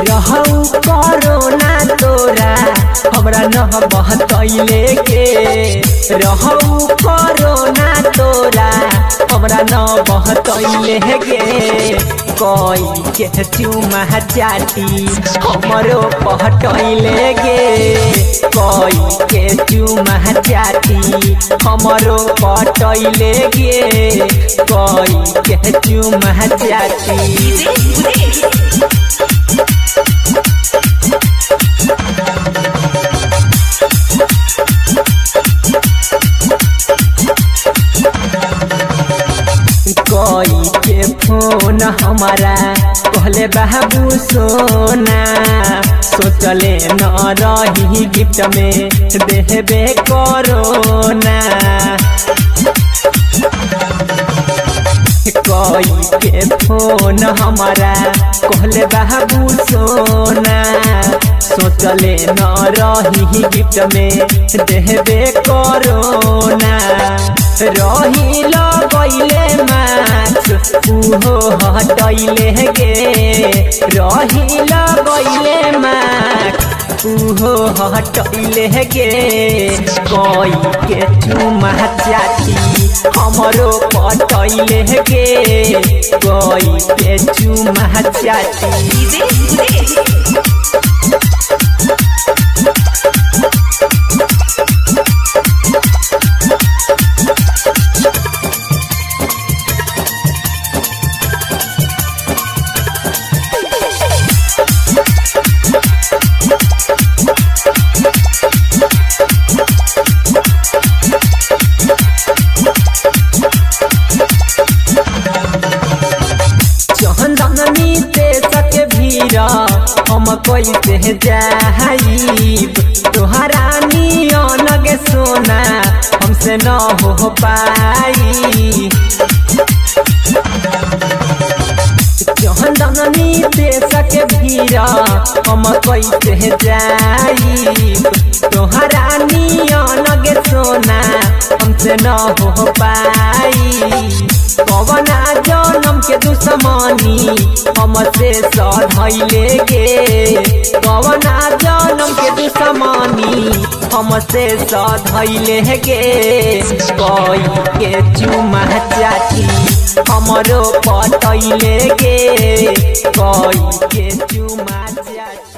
रहू कोरोना तोरा हमरा न बहतैले के रहू कोरोना तोरा हमरा न बहतैले गे कोई के चुमा चाटी हमरो पहटैले गे कोई के चुमा चाटी हमरो पटैले गे कोई के चुमा चाटी कोई के फोन हमारा कहले बाबू सोना सोचले न रही गिफ्ट में देबे कोरोना कोई के फोन हमारा कहले बाबू सोना सोचले न रही गिफ्ट में देबे कोरोना रही लगैले माछ उहो हटैले गे रही लगैले माछ उहो हटैले गे कोई के चुमा चाटी हमरो पटैले गे कोई के चुमा चाटी हम कैसे जाइब तोहरा नियन गे सोना हमसे न हो पाई चंदनी देश के भीड़ हम कैसे जाइब तोहरा नियन गे सोना हमसे न हो पाई कवना जनम के दुश्मनी हमसे सधैले गे कवना जनम के दुश्मनी हमसे सधैले गे कोई के चुमा चाटी हमरो पटैले गे कोई के चुमा चाटी।